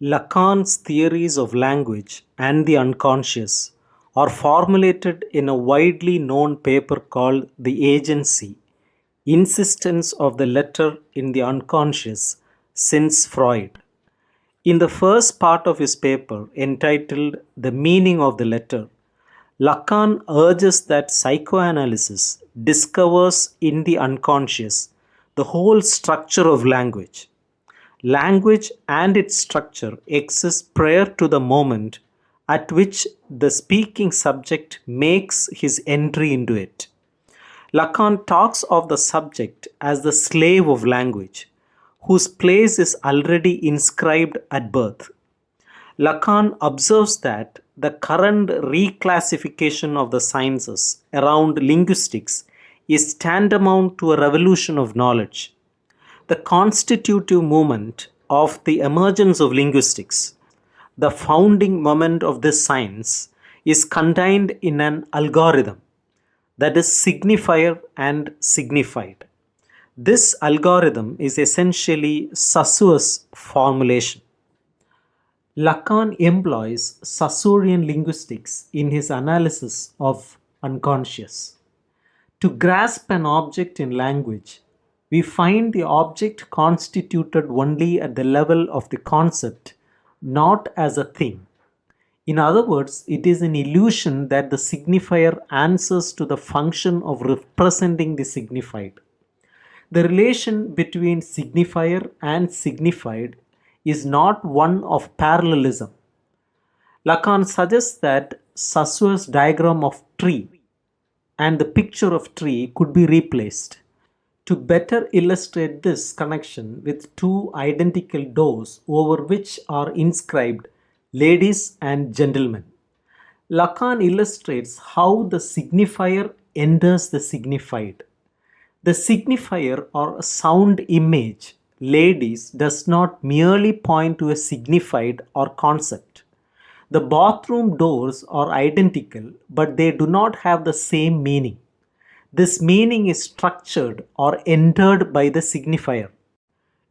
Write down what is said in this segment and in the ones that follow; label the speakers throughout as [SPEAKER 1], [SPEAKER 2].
[SPEAKER 1] Lacan's theories of language and the unconscious are formulated in a widely known paper called The Agency, Insistence of the Letter in the Unconscious since Freud. In the first part of his paper, entitled The Meaning of the Letter, Lacan urges that psychoanalysis discovers in the unconscious the whole structure of language. Language and its structure exist prior to the moment at which the speaking subject makes his entry into it. Lacan talks of the subject as the slave of language, whose place is already inscribed at birth. Lacan observes that the current reclassification of the sciences around linguistics is tantamount to a revolution of knowledge. The constitutive moment of the emergence of linguistics, the founding moment of this science, is contained in an algorithm, that is, signifier and signified. This algorithm is essentially Saussure's formulation. Lacan employs Saussurean linguistics in his analysis of unconscious. To grasp an object in language, we find the object constituted only at the level of the concept, not as a thing. In other words, it is an illusion that the signifier answers to the function of representing the signified. The relation between signifier and signified is not one of parallelism. Lacan suggests that Saussure's diagram of tree and the picture of tree could be replaced. To better illustrate this connection with two identical doors over which are inscribed ladies and gentlemen, Lacan illustrates how the signifier enters the signified. The signifier or sound image, ladies, does not merely point to a signified or concept. The bathroom doors are identical, but they do not have the same meaning. This meaning is structured or entered by the signifier.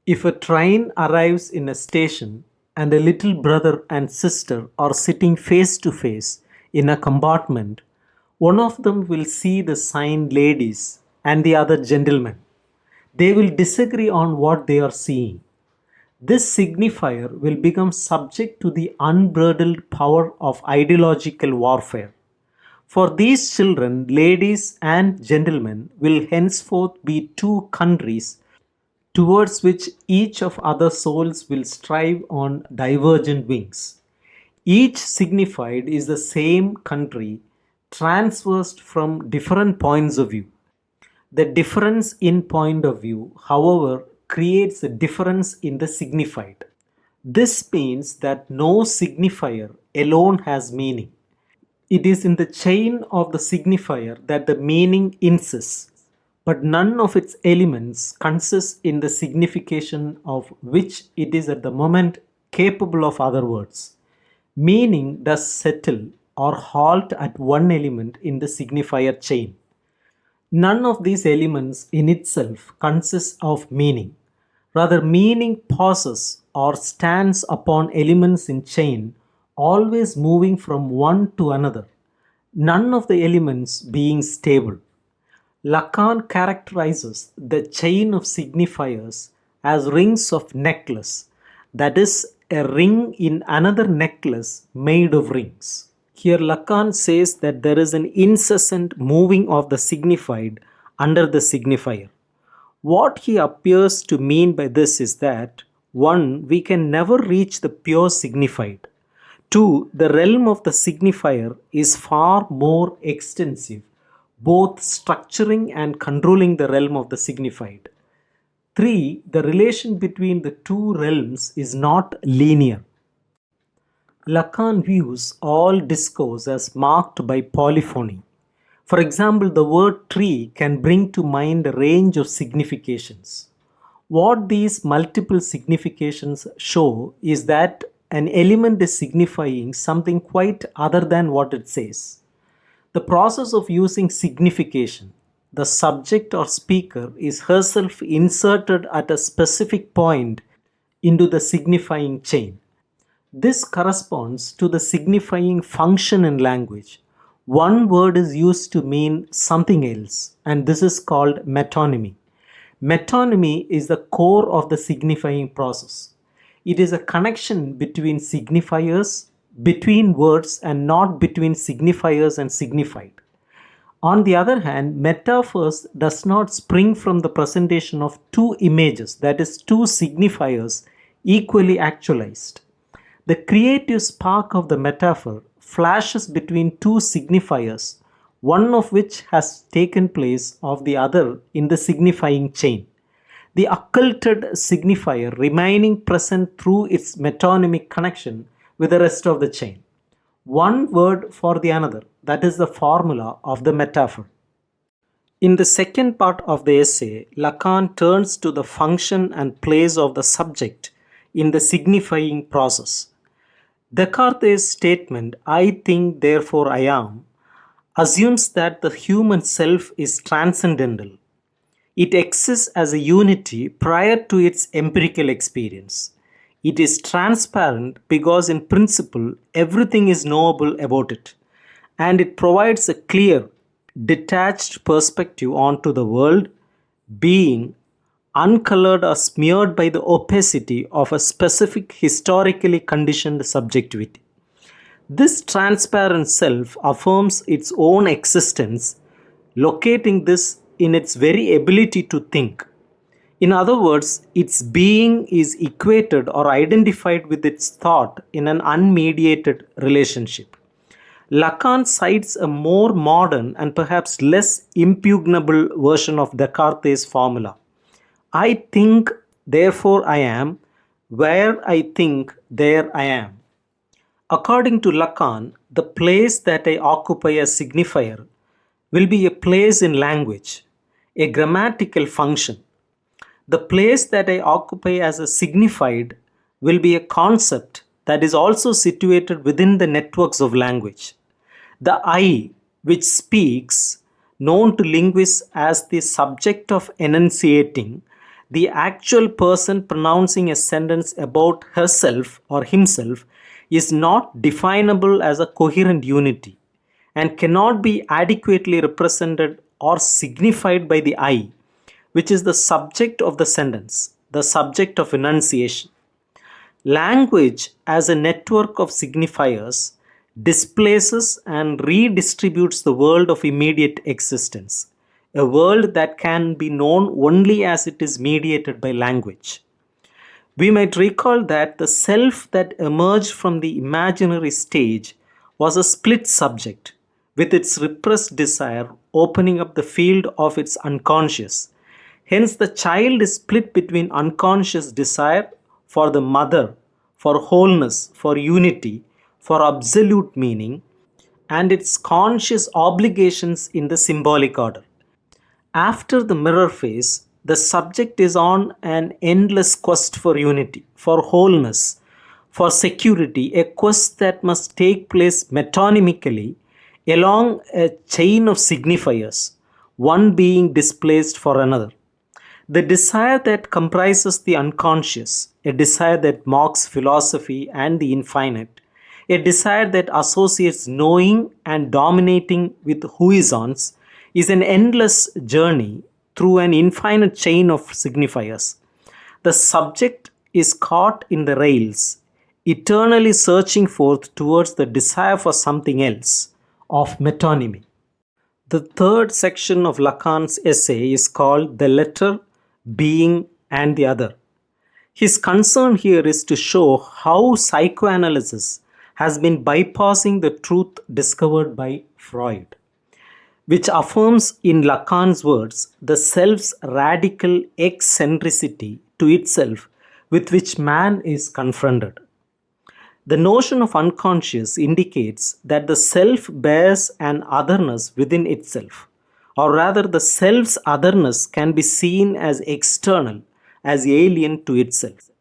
[SPEAKER 1] If a train arrives in a station and a little brother and sister are sitting face to face in a compartment, one of them will see the sign ladies and the other gentlemen. They will disagree on what they are seeing. This signifier will become subject to the unbridled power of ideological warfare. For these children, ladies and gentlemen will henceforth be two countries towards which each of other souls will strive on divergent wings. Each signified is the same country transversed from different points of view. The difference in point of view, however, creates a difference in the signified. This means that no signifier alone has meaning. It is in the chain of the signifier that the meaning insists, but none of its elements consist in the signification of which it is at the moment capable of other words. Meaning does settle or halt at one element in the signifier chain. None of these elements in itself consists of meaning. Rather, meaning pauses or stands upon elements in chain, always moving from one to another, none of the elements being stable. Lacan characterizes the chain of signifiers as rings of necklace, that is, a ring in another necklace made of rings. Here Lacan says that there is an incessant moving of the signified under the signifier. What he appears to mean by this is that 1. We can never reach the pure signified. 2. The realm of the signifier is far more extensive, both structuring and controlling the realm of the signified. 3. The relation between the two realms is not linear. Lacan views all discourse as marked by polyphony. For example, the word tree can bring to mind a range of significations. What these multiple significations show is that an element is signifying something quite other than what it says. The process of using signification, the subject or speaker is herself inserted at a specific point into the signifying chain. This corresponds to the signifying function in language. One word is used to mean something else, and this is called metonymy. Metonymy is the core of the signifying process. It is a connection between signifiers, between words, and not between signifiers and signified. On the other hand, metaphors does not spring from the presentation of two images, that is, two signifiers equally actualized. The creative spark of the metaphor flashes between two signifiers, one of which has taken place of the other in the signifying chain. The occulted signifier remaining present through its metonymic connection with the rest of the chain. One word for the another, that is the formula of the metaphor. In the second part of the essay, Lacan turns to the function and place of the subject in the signifying process. Descartes' statement, "I think, therefore I am," assumes that the human self is transcendental. It exists as a unity prior to its empirical experience. It is transparent because in principle everything is knowable about it, and it provides a clear, detached perspective onto the world, being uncolored or smeared by the opacity of a specific historically conditioned subjectivity. This transparent self affirms its own existence, locating this in its very ability to think. In other words, its being is equated or identified with its thought in an unmediated relationship. Lacan cites a more modern and perhaps less impugnable version of Descartes' formula. I think, therefore I am, where I think, there I am. According to Lacan, the place that I occupy as signifier will be a place in language, a grammatical function. The place that I occupy as a signified will be a concept that is also situated within the networks of language. The I, which speaks, known to linguists as the subject of enunciating, the actual person pronouncing a sentence about herself or himself, is not definable as a coherent unity and cannot be adequately represented or signified by the I, which is the subject of the sentence, the subject of enunciation. Language, as a network of signifiers, displaces and redistributes the world of immediate existence, a world that can be known only as it is mediated by language. We might recall that the self that emerged from the imaginary stage was a split subject, with its repressed desire opening up the field of its unconscious. Hence, the child is split between unconscious desire for the mother, for wholeness, for unity, for absolute meaning, and its conscious obligations in the symbolic order. After the mirror phase, the subject is on an endless quest for unity, for wholeness, for security, a quest that must take place metonymically along a chain of signifiers, one being displaced for another. The desire that comprises the unconscious, a desire that mocks philosophy and the infinite, a desire that associates knowing and dominating with whoisons, is an endless journey through an infinite chain of signifiers. The subject is caught in the rails, eternally searching forth towards the desire for something else, of metonymy. The third section of Lacan's essay is called The Letter, Being, and the Other. His concern here is to show how psychoanalysis has been bypassing the truth discovered by Freud, which affirms, in Lacan's words, the self's radical eccentricity to itself with which man is confronted. The notion of unconscious indicates that the self bears an otherness within itself, or rather the self's otherness can be seen as external, as alien to itself.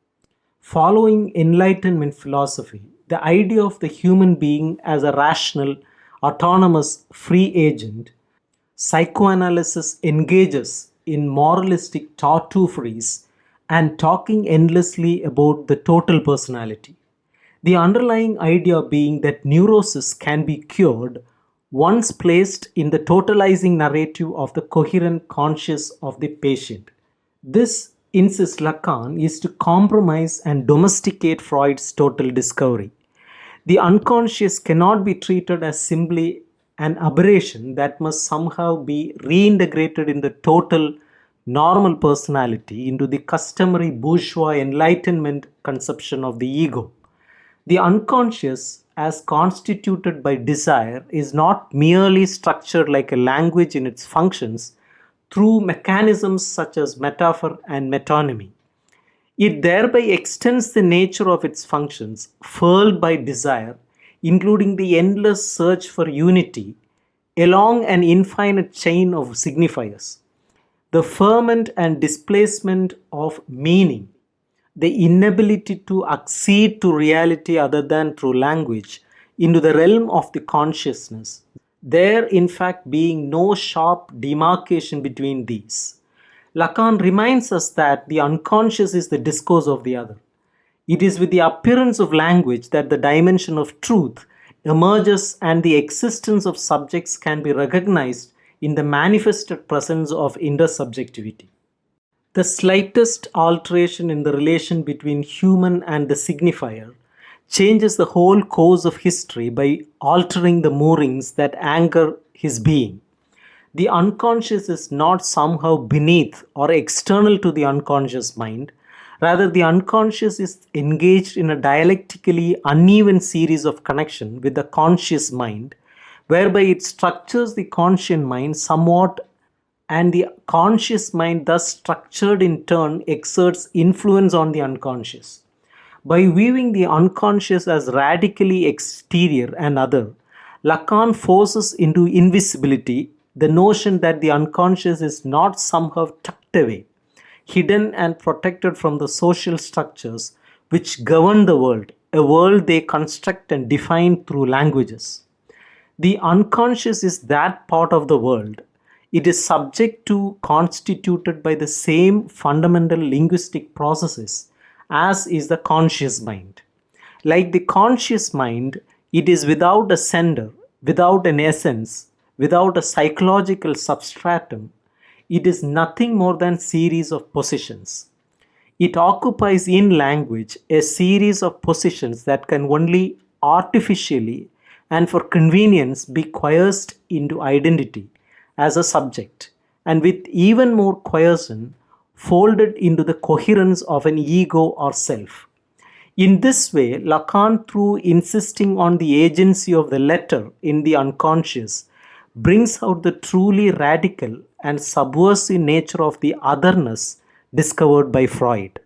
[SPEAKER 1] Following Enlightenment philosophy, the idea of the human being as a rational, autonomous, free agent, psychoanalysis engages in moralistic tartufferies and talking endlessly about the total personality. The underlying idea being that neurosis can be cured once placed in the totalizing narrative of the coherent conscious of the patient. This, insists Lacan, is to compromise and domesticate Freud's total discovery. The unconscious cannot be treated as simply an aberration that must somehow be reintegrated in the total normal personality into the customary bourgeois enlightenment conception of the ego. The unconscious, as constituted by desire, is not merely structured like a language in its functions through mechanisms such as metaphor and metonymy. It thereby extends the nature of its functions, furled by desire, including the endless search for unity, along an infinite chain of signifiers. The ferment and displacement of meaning, the inability to accede to reality other than through language, into the realm of the consciousness, there in fact being no sharp demarcation between these. Lacan reminds us that the unconscious is the discourse of the other. It is with the appearance of language that the dimension of truth emerges and the existence of subjects can be recognized in the manifested presence of intersubjectivity. The slightest alteration in the relation between human and the signifier changes the whole course of history by altering the moorings that anchor his being. The unconscious is not somehow beneath or external to the unconscious mind. Rather, the unconscious is engaged in a dialectically uneven series of connection with the conscious mind, whereby it structures the conscious mind somewhat, and the conscious mind, thus structured in turn, exerts influence on the unconscious. By viewing the unconscious as radically exterior and other, Lacan forces into invisibility the notion that the unconscious is not somehow tucked away, hidden and protected from the social structures which govern the world, a world they construct and define through languages. The unconscious is that part of the world. It is subject to, constituted by the same fundamental linguistic processes as is the conscious mind. Like the conscious mind, it is without a sender, without an essence, without a psychological substratum. It is nothing more than series of positions. It occupies in language a series of positions that can only artificially and for convenience be coerced into identity as a subject, and with even more coercion folded into the coherence of an ego or self. In this way, Lacan, through insisting on the agency of the letter in the unconscious, brings out the truly radical and subversive nature of the otherness discovered by Freud.